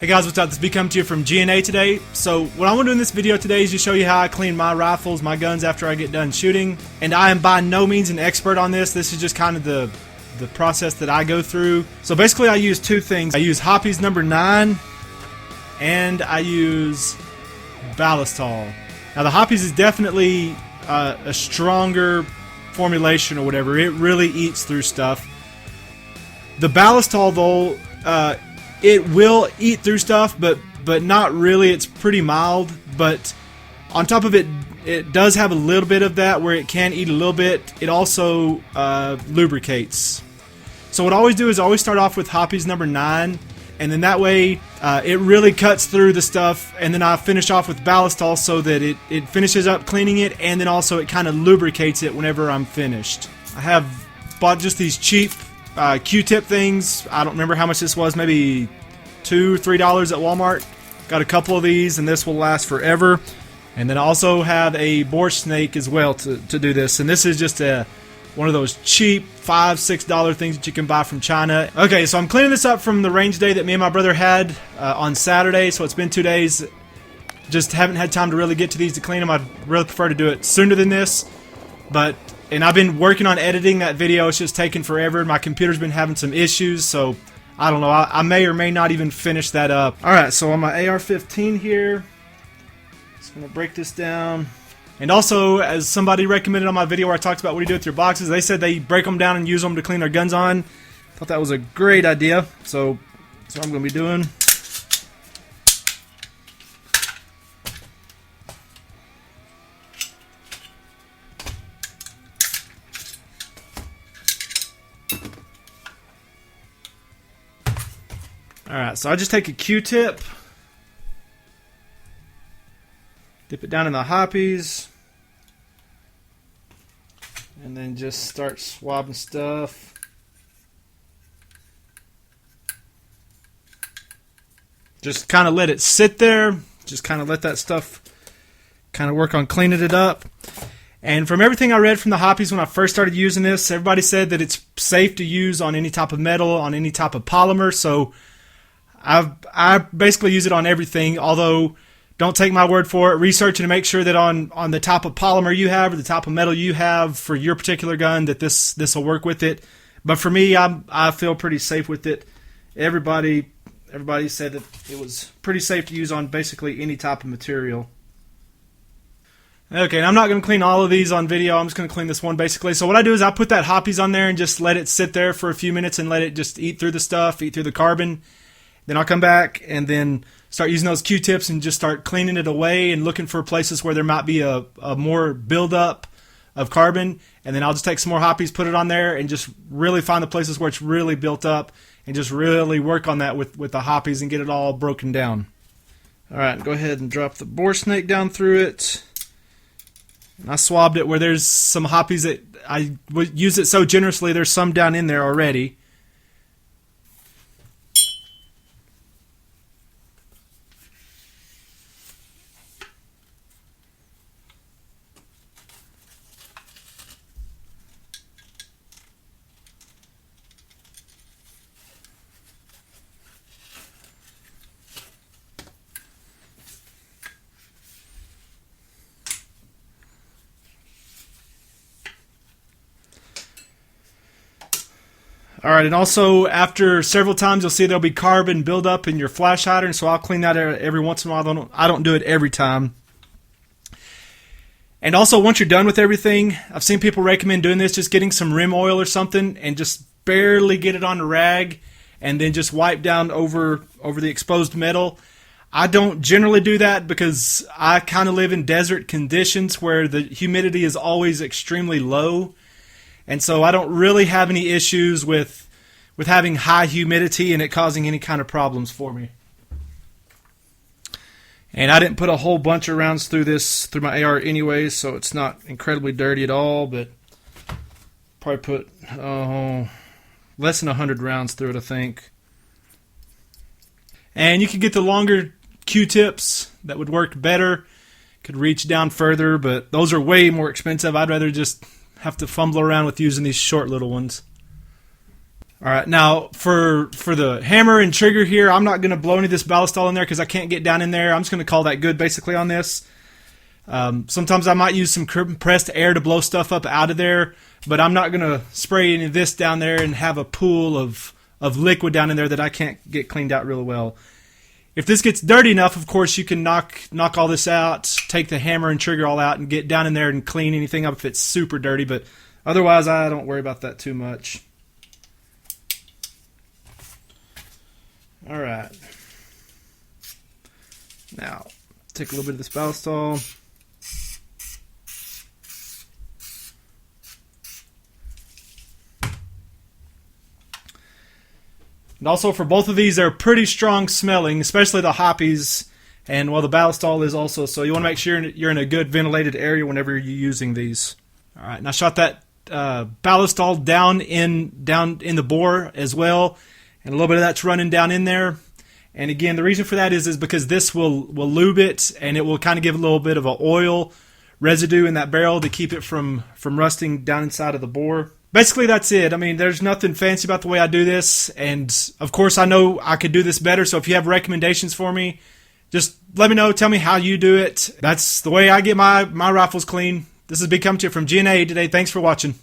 Hey guys, what's up? This is B coming to you from G&A today. So what I want to do in this video today is just show you how I clean my rifles, my guns after I get done shooting. And I am by no means an expert on this. This is just kind of the process that I go through. So basically I use two things. I use Hoppe's number 9 and I use Ballistol. Now the Hoppe's is definitely a stronger formulation or whatever. It really eats through stuff. The Ballistol though, it will eat through stuff, but not really. It's pretty mild, but on top of it, it does have a little bit of that where it can eat a little bit. It also lubricates. So what I always do is I always start off with Hoppe's number 9, and then that way it really cuts through the stuff, and then I finish off with Ballistol so that it finishes up cleaning it, and then also it kind of lubricates it whenever I'm finished. I have bought just these cheap Q-tip things. I don't remember how much this was, maybe $2 or $3 at Walmart. Got a couple of these and this will last forever. And then I also have a bore snake as well to do this, and this is just one of those cheap $5, $6 things that you can buy from China. Okay, so I'm cleaning this up from the range day that me and my brother had on Saturday, so it's been 2 days. Just haven't had time to really get to these to clean them. I'd really prefer to do it sooner than this, and I've been working on editing that video. It's just taking forever. My computer's been having some issues, so I don't know. I may or may not even finish that up. Alright, so on my AR-15 here, just going to break this down. And also, as somebody recommended on my video where I talked about what you do with your boxes, they said they break them down and use them to clean their guns on. Thought that was a great idea, so that's what I'm going to be doing. Alright, so I just take a Q-tip, dip it down in the Hoppe's, and then just start swabbing stuff. Just kind of let it sit there, just kind of let that stuff kind of work on cleaning it up. And from everything I read from the Hoppe's when I first started using this, everybody said that it's safe to use on any type of metal, on any type of polymer, so I basically use it on everything, although don't take my word for it. Research and make sure that on the type of polymer you have or the type of metal you have for your particular gun that this will work with it. But for me, I feel pretty safe with it. Everybody said that it was pretty safe to use on basically any type of material. Okay, and I'm not going to clean all of these on video. I'm just going to clean this one basically. So what I do is I put that Hoppe's on there and just let it sit there for a few minutes and let it just eat through the stuff, eat through the carbon. Then I'll come back and then start using those Q-tips and just start cleaning it away and looking for places where there might be a more buildup of carbon. And then I'll just take some more Hoppe's, put it on there, and just really find the places where it's really built up and just really work on that with the Hoppe's and get it all broken down. Alright, go ahead and drop the bore snake down through it. And I swabbed it where there's some Hoppe's that I use it so generously, there's some down in there already. Alright, and also after several times you'll see there'll be carbon buildup in your flash hydrant, so I'll clean that every once in a while. I don't do it every time. And also once you're done with everything, I've seen people recommend doing this, just getting some rim oil or something and just barely get it on a rag and then just wipe down over the exposed metal. I don't generally do that because I kind of live in desert conditions where the humidity is always extremely low. And so I don't really have any issues with having high humidity and it causing any kind of problems for me. And I didn't put a whole bunch of rounds through my AR anyway, so it's not incredibly dirty at all, but probably put less than 100 rounds through it, I think. And you could get the longer Q-tips that would work better, could reach down further, but those are way more expensive. I'd rather just have to fumble around with using these short little ones. All right, now for the hammer and trigger here, I'm not going to blow any of this Ballistol in there because I can't get down in there. I'm just going to call that good basically on this. Sometimes I might use some compressed air to blow stuff up out of there, but I'm not going to spray any of this down there and have a pool of liquid down in there that I can't get cleaned out really well. If this gets dirty enough, of course, you can knock all this out, take the hammer and trigger all out, and get down in there and clean anything up if it's super dirty, but otherwise I don't worry about that too much. Alright. Now, take a little bit of this Ballistol. And also for both of these, they're pretty strong smelling, especially the Hoppies, and well, the Ballistol is also, so you want to make sure you're in a good ventilated area whenever you're using these. Alright, and I shot that Ballistol down in the bore as well. And a little bit of that's running down in there. And again, the reason for that is because this will lube it, and it will kind of give a little bit of an oil residue in that barrel to keep it from rusting down inside of the bore. Basically, that's it. I mean, there's nothing fancy about the way I do this. And, of course, I know I could do this better. So if you have recommendations for me, just let me know. Tell me how you do it. That's the way I get my rifles clean. This is Big Coming to you from GNA today. Thanks for watching.